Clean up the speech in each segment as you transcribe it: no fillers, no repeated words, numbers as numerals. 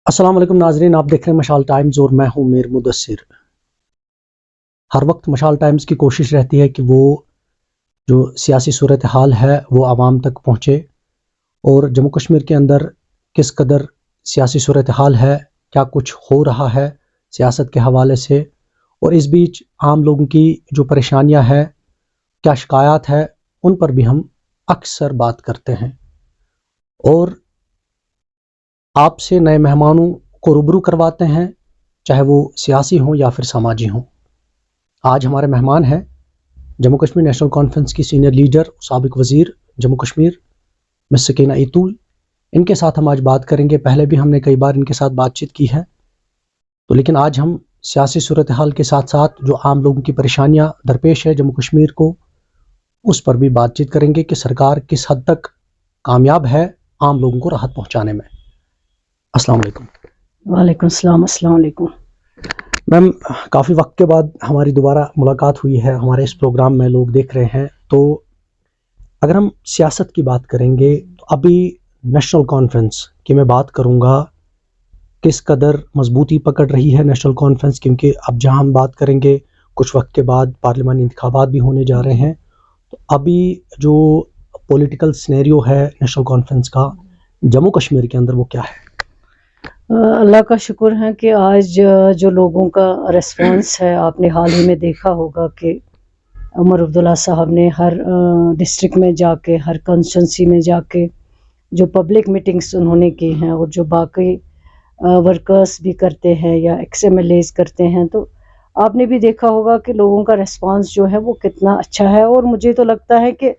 السلام علیکم ناظرین، آپ دیکھ رہے ہیں مشال ٹائمز اور میں ہوں میر مدثر۔ ہر وقت مشال ٹائمز کی کوشش رہتی ہے کہ وہ جو سیاسی صورتحال ہے وہ عوام تک پہنچے، اور جموں کشمیر کے اندر کس قدر سیاسی صورتحال ہے، کیا کچھ ہو رہا ہے سیاست کے حوالے سے، اور اس بیچ عام لوگوں کی جو پریشانیاں ہیں، کیا شکایات ہے، ان پر بھی ہم اکثر بات کرتے ہیں اور آپ سے نئے مہمانوں کو روبرو کرواتے ہیں، چاہے وہ سیاسی ہوں یا پھر سماجی ہوں۔ آج ہمارے مہمان ہیں جموں کشمیر نیشنل کانفرنس کی سینئر لیڈر، سابق وزیر جموں کشمیر مس سکینہ ایتول۔ ان کے ساتھ ہم آج بات کریں گے۔ پہلے بھی ہم نے کئی بار ان کے ساتھ بات چیت کی ہے، تو لیکن آج ہم سیاسی صورتحال کے ساتھ ساتھ جو عام لوگوں کی پریشانیاں درپیش ہے جموں کشمیر کو، اس پر بھی بات چیت کریں گے کہ سرکار کس حد تک کامیاب ہے عام لوگوں کو راحت پہنچانے میں۔ السلام علیکم۔ وعلیکم السلام۔ السلام علیکم میم، کافی وقت کے بعد ہماری دوبارہ ملاقات ہوئی ہے، ہمارے اس پروگرام میں لوگ دیکھ رہے ہیں، تو اگر ہم سیاست کی بات کریں گے تو ابھی نیشنل کانفرنس کی میں بات کروں گا، کس قدر مضبوطی پکڑ رہی ہے نیشنل کانفرنس، کیونکہ اب جہاں ہم بات کریں گے کچھ وقت کے بعد پارلیمانی انتخابات بھی ہونے جا رہے ہیں، تو ابھی جو پولیٹیکل سینیریو ہے نیشنل کانفرنس کا جموں کشمیر کے اندر وہ کیا ہے؟ اللہ کا شکر ہے کہ آج جو لوگوں کا ریسپانس ہے، آپ نے حال ہی میں دیکھا ہوگا کہ عمر عبداللہ صاحب نے ہر ڈسٹرکٹ میں جا کے، ہر کانسٹیٹنسی میں جا کے جو پبلک میٹنگز انہوں نے کی ہیں، اور جو باقی ورکرز بھی کرتے ہیں یا ایکس ایم ایل ایز کرتے ہیں، تو آپ نے بھی دیکھا ہوگا کہ لوگوں کا ریسپانس جو ہے وہ کتنا اچھا ہے۔ اور مجھے تو لگتا ہے کہ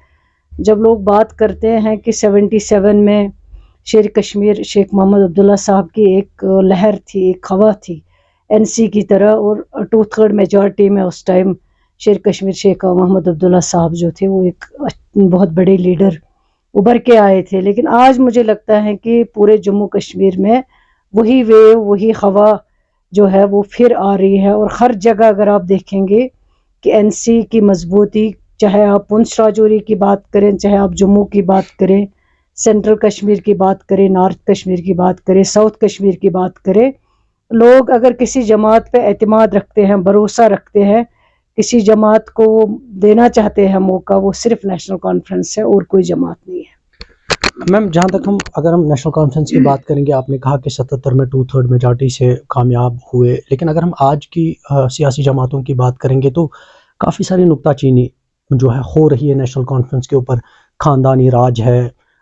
جب لوگ بات کرتے ہیں کہ 77 میں شیر کشمیر شیخ محمد عبداللہ صاحب کی ایک لہر تھی، ایک خواہ تھی این سی کی طرح، اور 2/3 میجورٹی میں اس ٹائم شیر کشمیر شیخ محمد عبداللہ صاحب جو تھے وہ ایک بہت بڑے لیڈر ابھر کے آئے تھے۔ لیکن آج مجھے لگتا ہے کہ پورے جموں کشمیر میں وہی ویو، وہی خواہ جو ہے وہ پھر آ رہی ہے، اور ہر جگہ اگر آپ دیکھیں گے کہ این سی کی مضبوطی، چاہے آپ پونچھ راجوری کی بات کریں، چاہے آپ جموں کی بات کریں، سینٹرل کشمیر کی بات کریں، نارتھ کشمیر کی بات کریں، ساؤتھ کشمیر کی بات کریں، لوگ اگر کسی جماعت پہ اعتماد رکھتے ہیں، بھروسہ رکھتے ہیں، کسی جماعت کو وہ دینا چاہتے ہیں موقع، وہ صرف نیشنل کانفرنس ہے اور کوئی جماعت نہیں ہے۔ میم، جہاں تک اگر ہم نیشنل کانفرنس کی بات کریں گے، آپ نے کہا کہ 77 میں 2/3 میجارٹی سے کامیاب ہوئے، لیکن اگر ہم آج کی سیاسی جماعتوں کی بات کریں گے تو کافی ساری نکتہ چینی جو ہے ہو رہی ہے نیشنل کانفرنس کے اوپر۔ خاندانی راج ہے،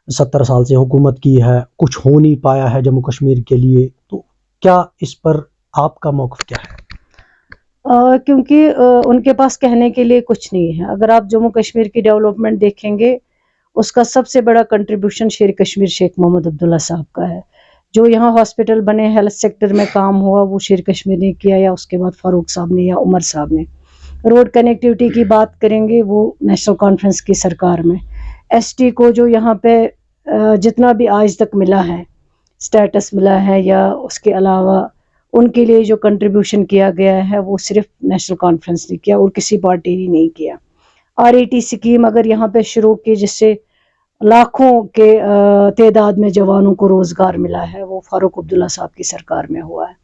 70 سال سے حکومت کی ہے، کچھ ہو نہیں پایا ہے جموں کشمیر کے لیے، تو کیا اس پر آپ کا موقف کیا ہے؟ کیونکہ ان کے پاس کہنے کے لیے کچھ نہیں ہے۔ اگر آپ جموں کشمیر کی ڈیولپمنٹ دیکھیں گے، اس کا سب سے بڑا کنٹریبیوشن شیر کشمیر شیخ محمد عبداللہ صاحب کا ہے۔ جو یہاں ہاسپٹل بنے، ہیلتھ سیکٹر میں کام ہوا، وہ شیر کشمیر نے کیا، یا اس کے بعد فاروق صاحب نے یا عمر صاحب نے۔ روڈ کنیکٹیوٹی کی بات کریں گے، وہ نیشنل کانفرنس کی سرکار میں۔ ایس ٹی کو جو یہاں پہ جتنا بھی آج تک ملا ہے، سٹیٹس ملا ہے، یا اس کے علاوہ ان کے لیے جو کنٹریبیوشن کیا گیا ہے، وہ صرف نیشنل کانفرنس نے کیا اور کسی پارٹی نے نہیں کیا۔ RET اسکیم اگر یہاں پہ شروع کی، جس سے لاکھوں کے تعداد میں جوانوں کو روزگار ملا ہے، وہ فاروق عبداللہ صاحب کی سرکار میں ہوا ہے۔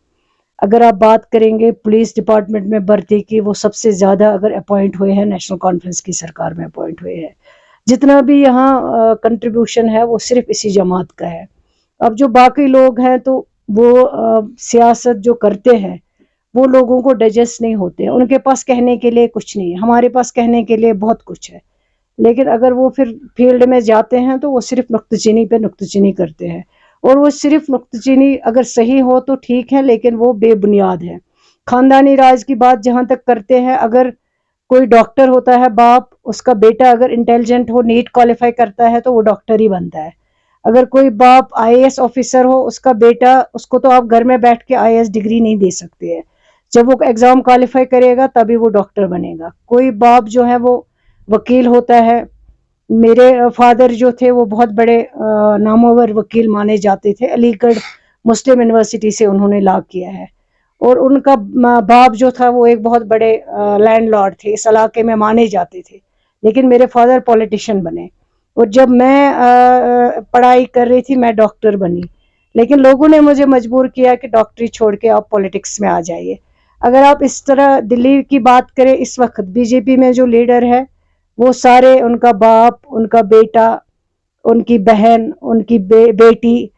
اگر آپ بات کریں گے پولیس ڈپارٹمنٹ میں بھرتی کی، وہ سب سے زیادہ اگر اپوائنٹ ہوئے ہیں نیشنل کانفرنس کی سرکار میں اپوائنٹ ہوئے ہیں۔ جتنا بھی یہاں کنٹریبیوشن ہے وہ صرف اسی جماعت کا ہے۔ اب جو باقی لوگ ہیں تو وہ سیاست جو کرتے ہیں وہ لوگوں کو ڈائجسٹ نہیں ہوتے، ان کے پاس کہنے کے لیے کچھ نہیں ہے۔ ہمارے پاس کہنے کے لیے بہت کچھ ہے، لیکن اگر وہ پھر فیلڈ میں جاتے ہیں تو وہ صرف نکتہ چینی پہ نکتہ چینی کرتے ہیں، اور وہ صرف نکتہ چینی اگر صحیح ہو تو ٹھیک ہے، لیکن وہ بے بنیاد ہے۔ خاندانی راج کی بات جہاں تک کرتے ہیں، اگر کوئی ڈاکٹر ہوتا ہے باپ، اس کا بیٹا اگر انٹیلیجنٹ ہو، نیٹ کوالیفائی کرتا ہے تو وہ ڈاکٹر ہی بنتا ہے۔ اگر کوئی باپ IAS آفیسر ہو، اس کا بیٹا، اس کو تو آپ گھر میں بیٹھ کے IAS ڈگری نہیں دے سکتے ہیں، جب وہ ایگزام کوالیفائی کرے گا تبھی وہ ڈاکٹر بنے گا۔ کوئی باپ جو ہے وہ وکیل ہوتا ہے۔ میرے فادر جو تھے وہ بہت بڑے نامور وکیل مانے جاتے تھے، علی گڑھ مسلم یونیورسٹی سے انہوں نے لا کیا ہے، اور ان کا باپ جو تھا وہ ایک بہت بڑے لینڈ لارڈ تھے، اس علاقے میں مانے جاتے تھے، لیکن میرے فادر پولیٹیشین بنے۔ اور جب میں پڑھائی کر رہی تھی میں ڈاکٹر بنی، लेकिन लोगों ने मुझे मजबूर किया कि डॉक्टरी छोड़ के आप पॉलिटिक्स में आ जाइए। अगर आप इस तरह दिल्ली की बात करें, इस वक्त बीजेपी में जो लीडर है वो सारे, उनका बाप, उनका बेटा, उनकी बहन, उनकी बेटी,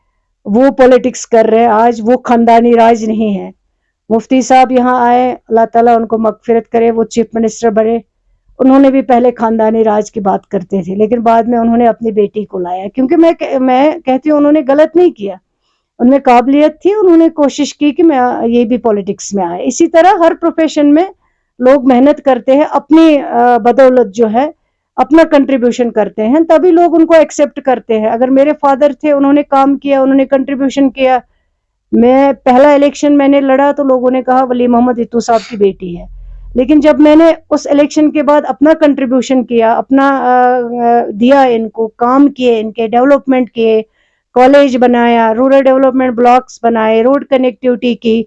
वो पॉलिटिक्स कर रहे हैं। आज वो खानदानी राज नहीं है। मुफ्ती साहब यहाँ आए, अल्लाह ताला उनको मगफिरत करे, वो चीफ मिनिस्टर बने। उन्होंने भी पहले खानदानी राज की बात करते थे, लेकिन बाद में उन्होंने अपनी बेटी को लाया, क्योंकि मैं कहती हूँ उन्होंने गलत नहीं किया, उनमें काबिलियत थी, उन्होंने कोशिश की कि मैं ये भी पॉलिटिक्स में आए। इसी तरह हर प्रोफेशन में लोग मेहनत करते हैं, अपनी बदौलत जो है अपना कंट्रीब्यूशन करते हैं, तभी लोग उनको एक्सेप्ट करते हैं। अगर मेरे फादर थे, उन्होंने काम किया, उन्होंने कंट्रीब्यूशन किया। मैं पहला इलेक्शन मैंने लड़ा तो लोगों ने कहा वली मोहम्मद इत्तू साहब की बेटी है, लेकिन जब मैंने उस इलेक्शन के बाद अपना कंट्रीब्यूशन किया, अपना दिया, इनको काम किए, इनके डेवलपमेंट किए, कॉलेज बनाया, रूरल डेवलपमेंट ब्लॉक्स बनाए, रोड कनेक्टिविटी की,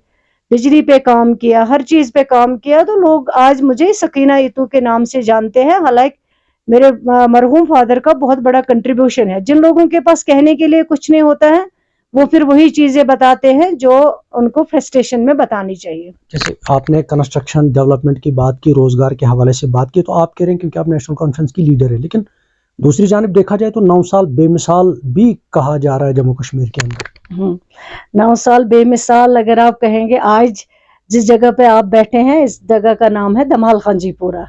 बिजली पे काम किया, हर चीज पे काम किया, तो लोग आज मुझे सकीना इत्तू के नाम से जानते हैं। हालांकि मेरे मरहूम फादर का बहुत बड़ा कंट्रीब्यूशन है। जिन लोगों के पास कहने के लिए कुछ नहीं होता है, वो फिर वही चीजें बताते हैं जो उनको फ्रस्ट्रेशन में बतानी चाहिए। जैसे आपने कंस्ट्रक्शन डेवलपमेंट की बात की, रोजगार के हवाले से बात की, तो आप कह रहे हैं क्योंकि आप नेशनल कॉन्फ्रेंस की लीडर है, लेकिन दूसरी जानिब देखा जाए तो 9 साल बेमिसाल भी कहा जा रहा है जम्मू कश्मीर के अंदर। 9 साल बेमिसाल अगर आप कहेंगे, आज जिस जगह पे आप बैठे हैं, इस जगह का नाम है दमाल खांजीपुरा।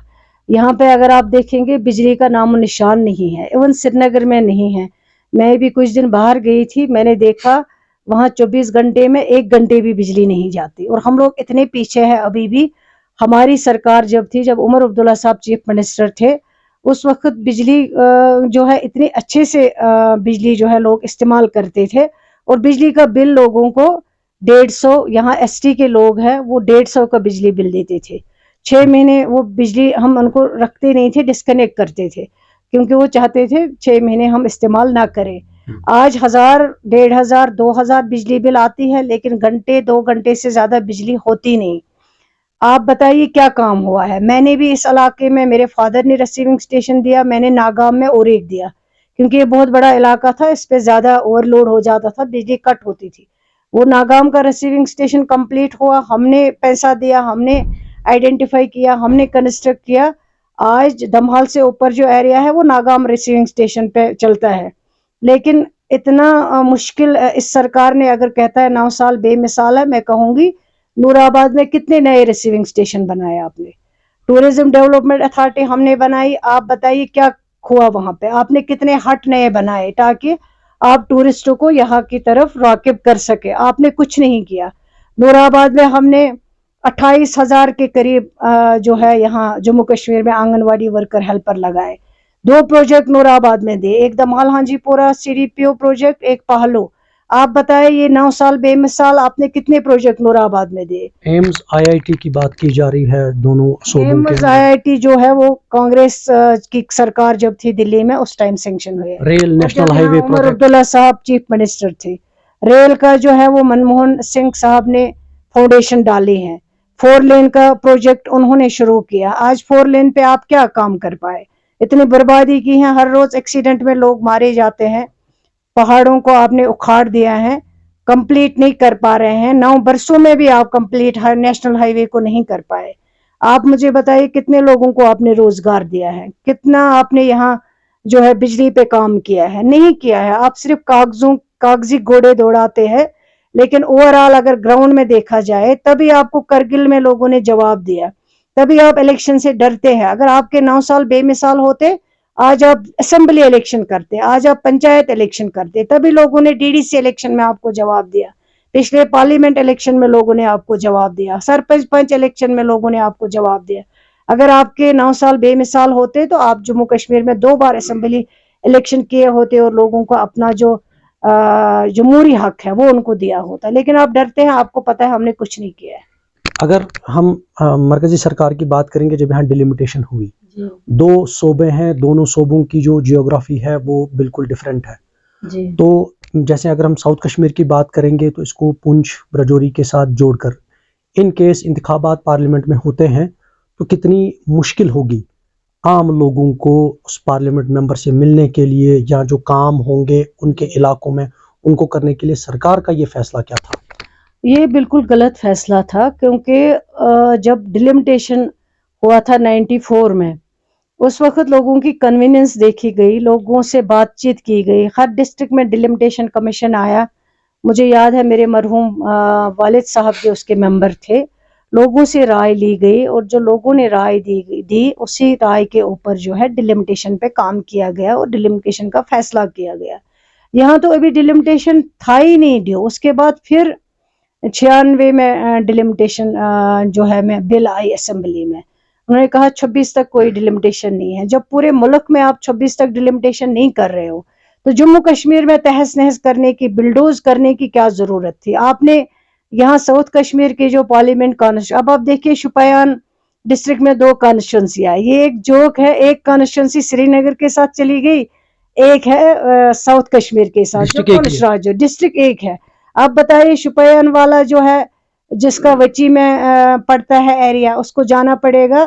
यहाँ पे अगर आप देखेंगे बिजली का नामो निशान नहीं है, इवन श्रीनगर में नहीं है। मैं भी कुछ दिन बाहर गई थी, मैंने देखा वहाँ 24 घंटे में 1 घंटे भी बिजली नहीं जाती, और हम लोग इतने पीछे हैं अभी भी। हमारी सरकार जब थी, जब उमर अब्दुल्ला साहब चीफ मिनिस्टर थे, उस वक्त बिजली जो है इतने अच्छे से बिजली जो है लोग इस्तेमाल करते थे, और बिजली का बिल लोगों को 150, यहाँ एसटी के लोग हैं वो 150 का बिजली बिल देते थे। 6 महीने वो बिजली हम उनको रखते नहीं थे, डिस्कनेक्ट करते थे, क्योंकि वो चाहते थे 6 महीने हम इस्तेमाल ना करें। आज 1000, 1500, 2000 बिजली बिल आती है, लेकिन घंटे 2 घंटे से ज्यादा बिजली होती नहीं। आप बताइए क्या काम हुआ है। मैंने भी इस इलाके में, मेरे फादर ने रिसीविंग स्टेशन दिया, मैंने नागाम में और एक दिया, क्योंकि ये बहुत बड़ा इलाका था, इस पे ज्यादा ओवरलोड हो जाता था, बिजली कट होती थी। वो नागाम का रिसीविंग स्टेशन कंप्लीट हुआ, हमने पैसा दिया, हमने आइडेंटिफाई किया, हमने कंस्ट्रक्ट किया। आज दमहाल से ऊपर जो एरिया है वो नागाम रिसीविंग स्टेशन पे चलता है, लेकिन इतना मुश्किल इस सरकार ने अगर कहता है 9 साल बेमिसाल है, मैं कहूंगी नूराबाद में कितने नए रिसीविंग स्टेशन बनाए आपने। टूरिज्म डेवलपमेंट अथॉरिटी हमने बनाई, आप बताइए क्या हुआ वहां पे। आपने कितने हट नए बनाए ताकि आप टूरिस्टों को यहाँ की तरफ राकिब कर सके। आपने कुछ नहीं किया। नूराबाद में हमने 28,000 के करीब जो है यहाँ जम्मू कश्मीर में आंगनवाड़ी वर्कर हेल्पर लगाए। 2 प्रोजेक्ट नूराबाद में दे, एक दमाल हांजीपुरा सीडीपीओ प्रोजेक्ट, एक पहलो। आप बताएं ये 9 साल बेमिसाल आपने कितने प्रोजेक्ट नूराबाद में दिए। एम्स आईआईटी की बात की जा रही है दोनों सूबों के। एम्स आईआईटी जो है वो कांग्रेस की सरकार जब थी दिल्ली में, उस टाइम सैंक्शन हुए। Rail national highway Omar project, Abdullah साहब चीफ मिनिस्टर थे। रेल का जो है वो मनमोहन सिंह साहब ने फाउंडेशन डाली है। 4 लेन का प्रोजेक्ट उन्होंने शुरू किया। आज 4 लेन पे आप क्या काम कर पाए। इतनी बर्बादी की है, हर रोज एक्सीडेंट में लोग मारे जाते हैं। पहाड़ों को आपने उखाड़ दिया है, कंप्लीट नहीं कर पा रहे हैं। 9 बरसों में भी आप कंप्लीट नेशनल हाईवे को नहीं कर पाए। आप मुझे बताइए कितने लोगों को आपने रोजगार दिया है, कितना आपने यहाँ जो है बिजली पे काम किया है। नहीं किया है। आप सिर्फ कागजी घोड़े दौड़ाते हैं, लेकिन ओवरऑल अगर ग्राउंड में देखा जाए, तभी आपको करगिल में लोगों ने जवाब दिया, तभी आप इलेक्शन से डरते हैं। अगर आपके 9 साल बेमिसाल होते, आज आप असेंबली इलेक्शन करते, आज आप पंचायत इलेक्शन करते, तभी लोगों ने डीडीसी इलेक्शन में आपको जवाब दिया, पिछले पार्लियामेंट इलेक्शन में लोगों ने आपको जवाब दिया, सरपंच पंच इलेक्शन में लोगों ने आपको जवाब दिया। अगर आपके 9 साल बेमिसाल होते तो आप जम्मू कश्मीर में 2 बार असेंबली इलेक्शन किए होते और लोगों को अपना जो जमहूरी हक है वो उनको दिया होता, लेकिन आप डरते हैं। आपको पता है हमने कुछ नहीं किया है। अगर हम मरकजी सरकार की बात करेंगे, जब यहाँ डिलिमिटेशन हुई, 2 सूबे हैं, दोनों सूबों की जो जियोग्राफी है वो बिल्कुल डिफरेंट है जी। तो जैसे अगर हम साउथ कश्मीर की बात करेंगे तो इसको पुंछ राजौरी के साथ जोड़कर इन केस इंतखाबात पार्लियामेंट में होते हैं तो कितनी मुश्किल होगी आम लोगों को उस पार्लियामेंट मेंबर से मिलने के लिए, या जो काम होंगे उनके इलाकों में ان کو کرنے کے لیے سرکار کا یہ فیصلہ کیا تھا؟ یہ بالکل غلط فیصلہ تھا، کیونکہ جب ڈیلیمیٹیشن ہوا تھا 94 میں، اس وقت لوگوں کی کنویننس دیکھی گئی، لوگوں سے بات چیت کی گئی، ہر ڈسٹرکٹ میں ڈیلیمیٹیشن کمیشن آیا. مجھے یاد ہے میرے مرحوم والد صاحب جو اس کے ممبر تھے، لوگوں سے رائے لی گئی، اور جو لوگوں نے رائے دی اسی رائے کے اوپر جو ہے ڈیلیمیٹیشن پہ کام کیا گیا اور ڈیلیمیٹیشن کا فیصلہ کیا گیا. یہاں تو ابھی ڈیلیمیٹیشن تھا ہی نہیں ڈیو، اس کے بعد پھر 96 میں ڈیلیمیٹیشن جو ہے میں بل آئی اسمبلی میں، انہوں نے کہا 26 تک کوئی ڈیلیمیٹیشن نہیں ہے. جب پورے ملک میں آپ 26 تک ڈیلیمیٹیشن نہیں کر رہے ہو تو جموں کشمیر میں تہس نہس کرنے کی، بلڈوز کرنے کی کیا ضرورت تھی؟ آپ نے یہاں ساؤتھ کشمیر کے جو پارلیمنٹ کانسٹیٹنسی، اب آپ دیکھیے شوپیان ڈسٹرکٹ میں 2 کانسٹیٹنسی آئی، یہ ایک جوک ہے. ایک کانسٹیٹنسی سری نگر کے ساتھ چلی گئی، ایک ہے ساؤتھ کشمیر کے ساتھ، جو پونچھ راج ڈسٹرکٹ ایک ہے. آپ بتائیے شوپیان والا جو ہے، جس کا وچی میں پڑتا ہے ایریا، اس کو جانا پڑے گا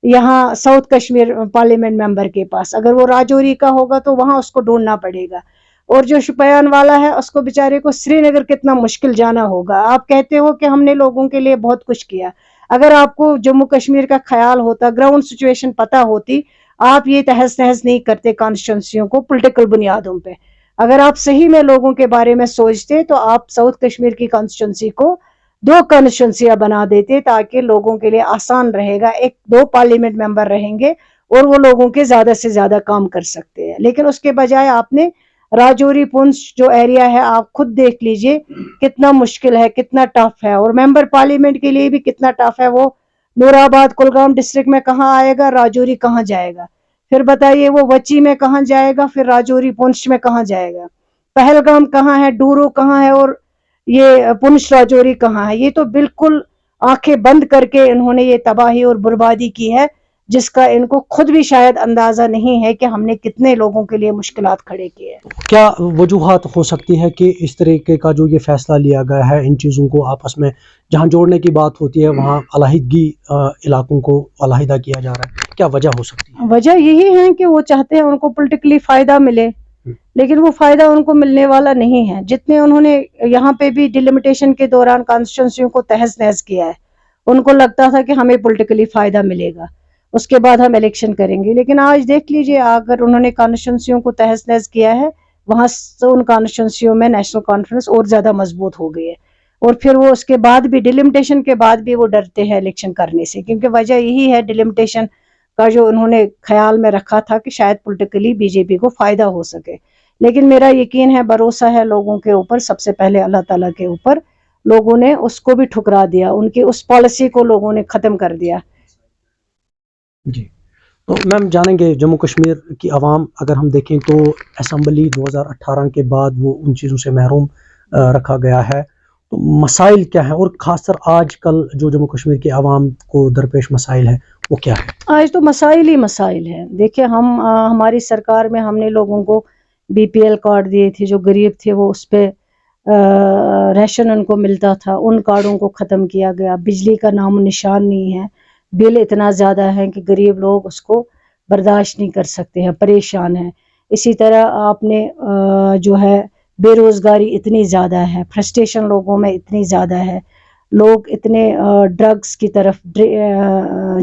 یہاں ساؤتھ کشمیر پارلیمنٹ ممبر کے پاس. اگر وہ راجوری کا ہوگا تو وہاں اس کو ڈھونڈنا پڑے گا، اور جو شوپیان والا ہے اس کو بیچارے کو سری نگر کتنا مشکل جانا ہوگا. آپ کہتے ہو کہ ہم نے لوگوں کے لیے بہت کچھ کیا، اگر آپ کو جموں کشمیر کا خیال ہوتا، گراؤنڈ سچویشن پتہ ہوتی، آپ یہ تہس نہس نہیں کرتے کانسٹیٹنسیوں کو پولیٹیکل بنیادوں پہ. اگر آپ صحیح میں لوگوں کے بارے میں سوچتے تو آپ ساؤتھ کشمیر کی کانسٹیٹنسی کو 2 کانسٹیٹنسیاں بنا دیتے، تاکہ لوگوں کے لیے آسان رہے گا. 2 پارلیمنٹ ممبر رہیں گے اور وہ لوگوں کے زیادہ سے زیادہ کام کر سکتے ہیں. لیکن اس کے بجائے آپ نے راجوری پونچھ جو ایریا ہے، آپ خود دیکھ لیجئے کتنا مشکل ہے، کتنا ٹف ہے، اور ممبر پارلیمنٹ کے لیے بھی کتنا ٹف ہے. وہ نور آباد کلگام ڈسٹرکٹ میں کہاں آئے گا، راجوری کہاں جائے گا؟ پھر بتائیے وہ وچی میں کہاں جائے گا، پھر راجوری پونچھ میں کہاں جائے گا؟ پہلگام کہاں ہے، ڈورو کہاں ہے، اور یہ پونچھ راجوری کہاں ہے؟ یہ تو بالکل آنکھیں بند کر کے انہوں نے یہ تباہی اور بربادی کی ہے، جس کا ان کو خود بھی شاید اندازہ نہیں ہے کہ ہم نے کتنے لوگوں کے لیے مشکلات کھڑے کیے. کیا وجوہات ہو سکتی ہے کہ اس طریقے کا جو یہ فیصلہ لیا گیا ہے، ان چیزوں کو آپس میں جہاں جوڑنے کی بات ہوتی ہے وہاں علیحدگی علاقوں کو علیحدہ کیا جا رہا ہے؟ کیا وجہ ہو سکتی ہے؟ وجہ یہی ہے کہ وہ چاہتے ہیں ان کو پولیٹیکلی فائدہ ملے، لیکن وہ فائدہ ان کو ملنے والا نہیں ہے. جتنے انہوں نے یہاں پہ بھی ڈیلیمیٹیشن کے دوران کانسٹیٹنسیوں کو تہس نہس کیا ہے، ان کو لگتا تھا کہ ہمیں پولیٹیکلی فائدہ ملے گا، اس کے بعد ہم الیکشن کریں گے. لیکن آج دیکھ لیجئے، اگر انہوں نے کانسٹیٹنسیوں کو تہس نہس کیا ہے، وہاں ان کانسٹیٹنسیوں میں نیشنل کانفرنس اور زیادہ مضبوط ہو گئی ہے. اور پھر وہ اس کے بعد بھی ڈیلیمیٹیشن کے بعد بھی وہ ڈرتے ہیں الیکشن کرنے سے، کیونکہ وجہ یہی ہے ڈیلیمیٹیشن کا جو انہوں نے خیال میں رکھا تھا کہ شاید پولیٹیکلی بی جے پی کو فائدہ ہو سکے. لیکن میرا یقین ہے، بھروسہ ہے لوگوں کے اوپر، سب سے پہلے اللہ تعالیٰ کے اوپر، لوگوں نے اس کو بھی ٹھکرا دیا، ان کی اس پالیسی کو لوگوں نے ختم کر دیا. جی، تو میم جانیں گے جموں کشمیر کی عوام، اگر ہم دیکھیں تو اسمبلی 2018 کے بعد وہ ان چیزوں سے محروم رکھا گیا ہے، تو مسائل کیا ہیں، اور خاص طر آج کل جو جموں کشمیر کی عوام کو درپیش مسائل ہیں وہ کیا ہے؟ آج تو مسائل ہی مسائل ہیں. دیکھیں، ہماری سرکار میں ہم نے لوگوں کو بی پی ایل کارڈ دیے تھے، جو غریب تھے وہ اس پہ ریشن ان کو ملتا تھا، ان کارڈوں کو ختم کیا گیا. بجلی کا نام و نشان نہیں ہے، بل اتنا زیادہ ہے کہ غریب لوگ اس کو برداشت نہیں کر سکتے ہیں، پریشان ہیں. اسی طرح آپ نے جو ہے بے روزگاری اتنی زیادہ ہے، فرسٹریشن لوگوں میں اتنی زیادہ ہے، لوگ اتنے ڈرگز کی طرف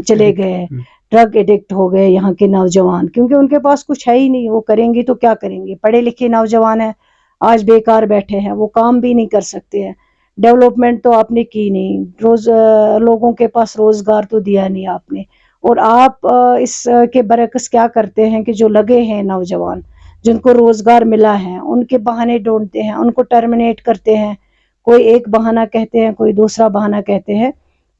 چلے گئے، ڈرگ ایڈکٹ ہو گئے یہاں کے نوجوان، کیونکہ ان کے پاس کچھ ہے ہی نہیں. وہ کریں گی تو کیا کریں گے؟ پڑھے لکھے نوجوان ہیں، آج بیکار بیٹھے ہیں، وہ کام بھی نہیں کر سکتے ہیں. ڈیولپمنٹ تو آپ نے کی نہیں، لوگوں کے پاس روزگار تو دیا نہیں آپ نے. اور آپ اس کے برعکس کیا کرتے ہیں کہ جو لگے ہیں نوجوان، جن کو روزگار ملا ہے، ان کے بہانے ڈھونڈتے ہیں، ان کو ٹرمینیٹ کرتے ہیں. کوئی ایک بہانہ کہتے ہیں، کوئی دوسرا بہانہ کہتے ہیں،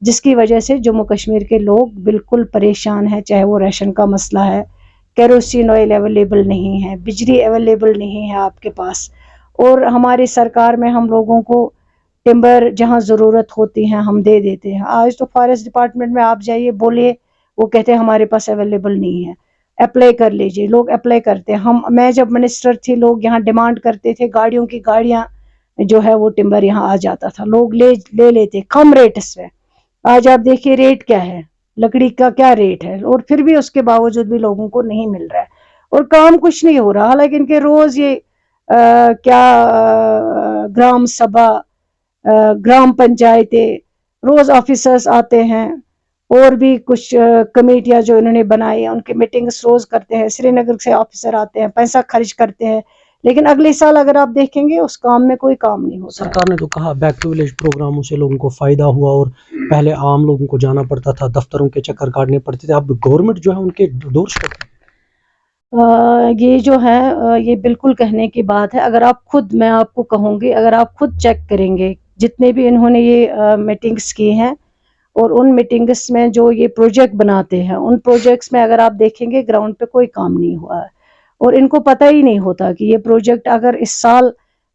جس کی وجہ سے جموں کشمیر کے لوگ بالکل پریشان ہیں. چاہے وہ ریشن کا مسئلہ ہے، کیروسین آئل اویلیبل نہیں ہے، بجلی اویلیبل نہیں ہے آپ کے پاس. اور ہماری سرکار میں ہم لوگوں کو ٹمبر جہاں ضرورت ہوتی ہے ہم دے دیتے ہیں. آج تو فارسٹ ڈپارٹمنٹ میں آپ جائیے، بولیے، وہ کہتے ہیں ہمارے پاس اویلیبل نہیں ہے. اپلائی کر لیجئے، لوگ اپلائی کرتے ہیں. میں جب منسٹر تھی، لوگ یہاں ڈیمانڈ کرتے تھے، گاڑیوں کی گاڑیاں جو ہے وہ ٹمبر یہاں آ جاتا تھا، لوگ لے لیتے کم ریٹس پہ. آج آپ دیکھیے ریٹ کیا ہے، لکڑی کا کیا ریٹ ہے، اور پھر بھی اس کے باوجود بھی لوگوں کو نہیں مل رہا ہے، اور کام کچھ نہیں ہو رہا. حالانکہ ان کے روز یہ क्या ग्राम सभा, ग्राम पंचायतें, रोज ऑफिसर्स आते हैं, और भी कुछ कमेटियां जो इन्होंने बनाई हैं उनकी मीटिंग्स रोज करते हैं, श्रीनगर से ऑफिसर आते हैं, पैसा खर्च करते हैं, लेकिन अगले साल अगर आप देखेंगे उस काम में कोई काम नहीं होता। सरकार ने तो कहा बैक टू विलेज प्रोग्रामों से लोगों को फायदा हुआ और पहले आम लोगों को जाना पड़ता था, दफ्तरों के चक्कर काटने पड़ते थे, अब गवर्नमेंट जो है उनके डोर स्टेप पे। ये जो है ये बिल्कुल कहने की बात है। अगर आप खुद, मैं आपको कहूँगी, अगर आप खुद चेक करेंगे जितने भी इन्होंने ये मीटिंग्स की हैं और उन मीटिंग्स में जो ये प्रोजेक्ट बनाते हैं, उन प्रोजेक्ट्स में अगर आप देखेंगे ग्राउंड पे कोई काम नहीं हुआ है, और इनको पता ही नहीं होता कि ये प्रोजेक्ट अगर इस साल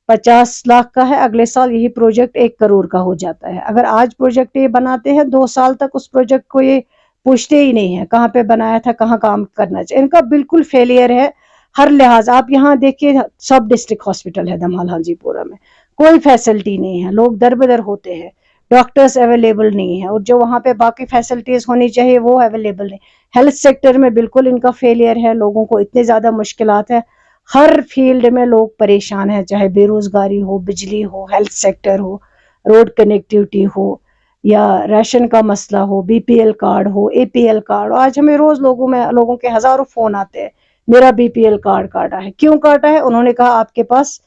50 लाख का है, अगले साल यही प्रोजेक्ट 1 करोड़ का हो जाता है। अगर आज प्रोजेक्ट ये बनाते हैं, 2 साल तक उस प्रोजेक्ट को ये पूछते ही नहीं है कहाँ पे बनाया था, कहाँ काम करना चाहिए। इनका बिल्कुल फेलियर है हर लिहाज। आप यहाँ देखिए, सब डिस्ट्रिक्ट हॉस्पिटल है धमाल हाजीपुरा में, कोई फैसिलिटी नहीं है, लोग दर बदर होते हैं, डॉक्टर्स अवेलेबल नहीं है, और जो वहाँ पे बाकी फैसिलिटीज होनी चाहिए वो अवेलेबल नहीं। हेल्थ सेक्टर में बिल्कुल इनका फेलियर है, लोगों को इतने ज़्यादा मुश्किलात है, हर फील्ड में लोग परेशान हैं, चाहे बेरोजगारी हो, बिजली हो, हेल्थ सेक्टर हो, रोड कनेक्टिविटी हो, या राशन का मसला हो, बीपीएल कार्ड हो, एपीएल कार्ड हो। आज हमें रोज लोगों के हजारों फोन आते हैं, मेरा बीपीएल कार्ड काटा है। क्यों काटा है? उन्होंने कहा आपके पास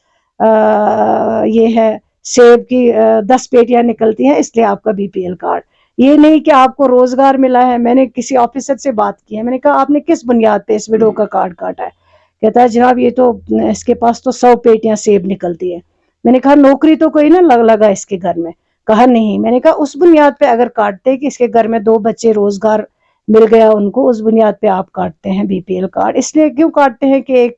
ये है, सेब की 10 पेटियां निकलती हैं इसलिए आपका बीपीएल कार्ड। ये नहीं कि आपको रोजगार मिला है। मैंने किसी ऑफिसर से बात की है, मैंने कहा आपने किस बुनियाद पे इस विडो का कार्ड काटा है? कहता है जनाब ये तो इसके पास तो 100 पेटियां सेब निकलती है। मैंने कहा नौकरी तो कोई ना लगा इसके घर में? कहा नहीं। मैंने कहा उस बुनियाद पे अगर काटते कि इसके घर में 2 बच्चे, रोजगार मिल गया उनको, उस बुनियाद पे आप काटते हैं बीपीएल कार्ड। इसलिए क्यों काटते हैं कि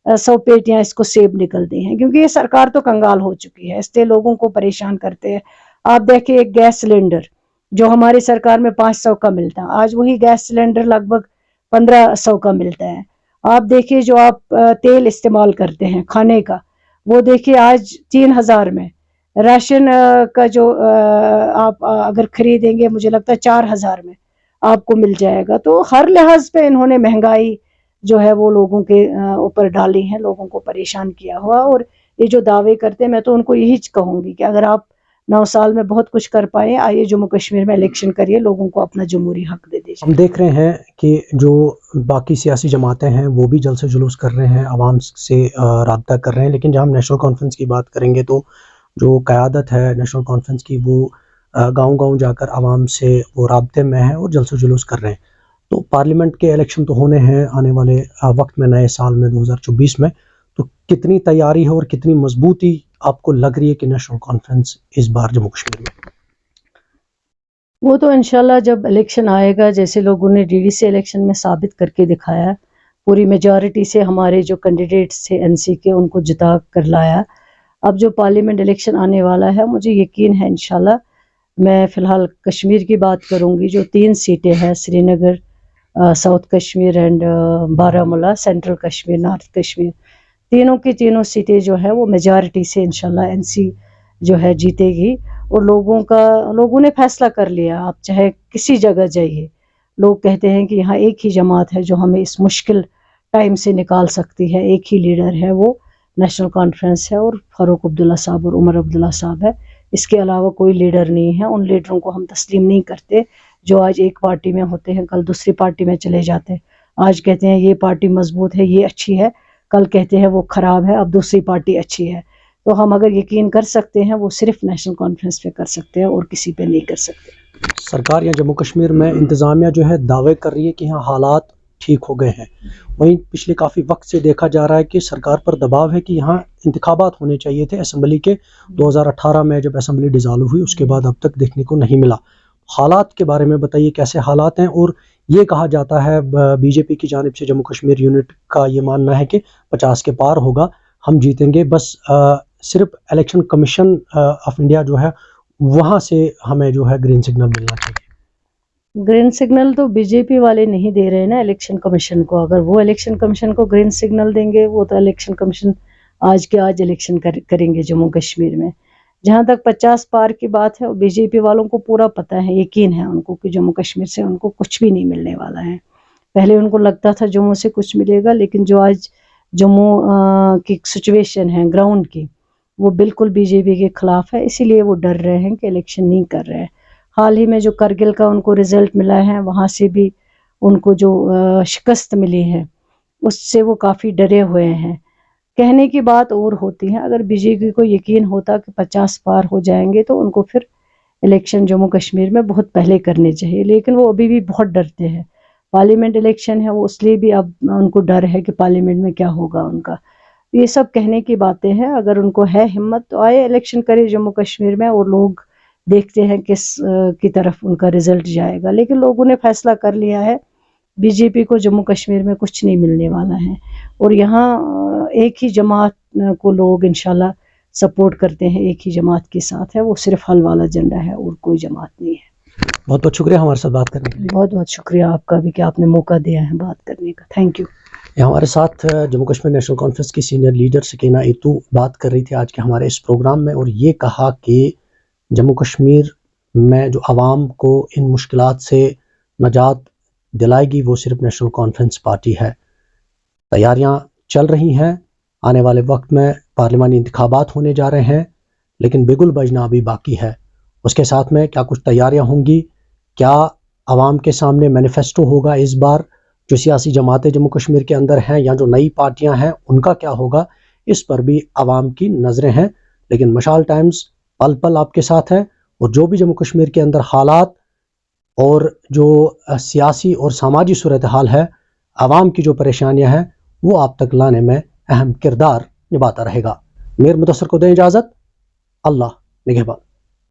100 पेटियां इसको सेब निकलती हैं? क्योंकि ये सरकार तो कंगाल हो चुकी है, इसलिए लोगों को परेशान करते हैं। आप देखिए एक गैस सिलेंडर जो हमारी सरकार में 500 का मिलता है, आज वही गैस सिलेंडर लगभग 1500 का मिलता है। आप देखिए जो आप तेल इस्तेमाल करते हैं खाने का, वो देखिए आज 3000 में। राशन का जो आप अगर खरीदेंगे, मुझे लगता है 4000 में आपको मिल जाएगा। तो हर लिहाज पे इन्होंने महंगाई जो है वो लोगों के ऊपर डाली है, लोगों को परेशान किया हुआ। और ये जो दावे करते हैं, मैं तो उनको यही कहूँगी कि अगर आप 9 साल में बहुत कुछ कर पाए, आइए जम्मू कश्मीर में इलेक्शन करिए, लोगों को अपना जमहूरी हक दे दीजिए। हम देख रहे हैं कि जो बाकी सियासी जमातें हैं वो भी जलसे जुलूस कर रहे हैं, आवाम से राब्ता कर रहे हैं, लेकिन जब हम नेशनल कॉन्फ्रेंस की बात करेंगे तो जो क़यादत है नेशनल कॉन्फ्रेंस की, वो गांव-गांव जाकर आवाम से वो राब्ते में है और जलसे जुलूस कर रहे हैं। तो पार्लियामेंट के इलेक्शन तो होने हैं आने वाले वक्त में, नए साल में 2024 में, तो कितनी तैयारी है और कितनी मजबूती आपको लग रही है कि नेशनल कॉन्फ्रेंस इस बार जम्मू कश्मीर में? वो तो इंशाल्लाह जब इलेक्शन आएगा, जैसे लोगों ने डीडीसी इलेक्शन में साबित करके दिखाया, पूरी मेजॉरिटी से हमारे जो कैंडिडेट्स थे एनसी के, उनको जिता कर लाया। अब जो पार्लियामेंट इलेक्शन आने वाला है, मुझे यकीन है इंशाल्लाह, मैं फ़िलहाल कश्मीर की बात करूंगी, जो 3 सीटें हैं, Srinagar, south Kashmir and Baramulla, central Kashmir, north Kashmir, तीनों की तीनों सीटें जो है वो मेजॉरिटी से इंशाल्लाह एनसी जो है जीतेगी। और लोगों ने फैसला कर लिया। आप चाहे किसी जगह जाइए, लोग कहते हैं कि यहाँ एक ही जमात है जो हमें इस मुश्किल टाइम से निकाल सकती है, एक ही लीडर है, वो नेशनल कॉन्फ्रेंस है, और फारूक अब्दुल्ला साहब और उमर अब्दुल्ला साहब है। इसके अलावा कोई लीडर नहीं है। उन लीडरों को हम तस्लीम नहीं करते जो आज एक पार्टी में होते हैं, कल दूसरी पार्टी में चले जाते हैं। आज कहते हैं ये पार्टी मजबूत है, ये अच्छी है, कल कहते हैं वो ख़राब है, अब दूसरी पार्टी अच्छी है। तो हम अगर यकीन कर सकते हैं, वो सिर्फ नेशनल कॉन्फ्रेंस पे कर सकते हैं और किसी पे नहीं कर सकते। सरकार या जम्मू कश्मीर में इंतज़ामिया जो है दावे कर रही है कि यहाँ हालात ठीक हो गए हैं, वहीं पिछले काफ़ी वक्त से देखा जा रहा है कि सरकार पर दबाव है कि यहाँ इंतखाबात होने चाहिए थे असेंबली के। 2018 में जब असेंबली डिज़ाल्व हुई उसके बाद अब तक देखने को नहीं मिला। हालात के बारे में बताइए, कैसे हालात हैं? और ये कहा जाता है बीजेपी की जानिब से, जम्मू कश्मीर यूनिट का ये मानना है कि 50 के पार होगा, हम जीतेंगे, बस सिर्फ इलेक्शन कमीशन ऑफ इंडिया जो है वहाँ से हमें जो है ग्रीन सिग्नल मिलना चाहिए। ग्रीन सिग्नल तो बीजेपी वाले नहीं दे रहे ना इलेक्शन कमीशन को। अगर वो इलेक्शन कमीशन को ग्रीन सिग्नल देंगे, वो तो इलेक्शन कमीशन आज के आज इलेक्शन करेंगे जम्मू कश्मीर में। जहाँ तक 50 पार की बात है, बीजेपी वालों को पूरा पता है, यकीन है उनको कि जम्मू कश्मीर से उनको कुछ भी नहीं मिलने वाला है। पहले उनको लगता था जम्मू से कुछ मिलेगा, लेकिन जो आज जम्मू की सिचुएशन है ग्राउंड की, वो बिल्कुल बीजेपी के खिलाफ है, इसीलिए वो डर रहे हैं कि इलेक्शन नहीं कर रहे हैं। हाल ही में जो करगिल का उनको रिजल्ट मिला है, वहाँ से भी उनको जो शिकस्त मिली है, उससे वो काफ़ी डरे हुए हैं। कहने की बात और होती है, अगर बीजेपी को यकीन होता कि 50 पार हो जाएंगे तो उनको फिर इलेक्शन जम्मू कश्मीर में बहुत पहले करने चाहिए, लेकिन वो अभी भी बहुत डरते हैं। पार्लियामेंट इलेक्शन है, वो इसलिए भी अब उनको डर है कि पार्लियामेंट में क्या होगा उनका। ये सब कहने की बातें हैं, अगर उनको है हिम्मत तो आए इलेक्शन करे जम्मू कश्मीर में, और लोग देखते हैं किस की तरफ उनका रिजल्ट जाएगा। लेकिन लोगों ने फैसला कर लिया है बीजेपी को जम्मू कश्मीर में कुछ नहीं मिलने वाला है, और यहाँ एक ही जमात को लोग इंशाल्लाह सपोर्ट करते हैं, एक ही जमात के साथ है, वो सिर्फ हल वाला झंडा है और कोई जमात नहीं है। बहुत बहुत शुक्रिया हमारे साथ बात करने के लिए। बहुत बहुत शुक्रिया आपका भी कि आपने मौका दिया है बात करने का। Thank you. हमारे साथ जम्मू कश्मीर नेशनल कॉन्फ्रेंस की सीनियर लीडर सकीना इतू बात कर रही थी आज के हमारे इस प्रोग्राम में, और ये कहा कि जम्मू कश्मीर में जो आवाम को इन मुश्किलात से नजात दिलाएगी वो सिर्फ नेशनल कॉन्फ्रेंस पार्टी है। तैयारियां चल रही हैं, आने वाले वक्त में पार्लिमानी इंतखाबात होने जा रहे हैं, लेकिन बिगुल बजना अभी बाकी है। उसके साथ में क्या कुछ तैयारियां होंगी, क्या आवाम के सामने मैनिफेस्टो होगा इस बार, जो सियासी जमातें जम्मू कश्मीर के अंदर हैं या जो नई पार्टियां हैं उनका क्या होगा, इस पर भी आवाम की नज़रें हैं। लेकिन मशाल टाइम्स पल पल आपके साथ है, और जो भी जम्मू कश्मीर के अंदर हालात और जो सियासी और सामाजिक सूरत हाल है, आवाम की जो परेशानियां हैं, वो आप तक लाने में अहम किरदार निभाता रहेगा। मीर मुदस्सर को दें इजाज़त। अल्लाह निगहबान।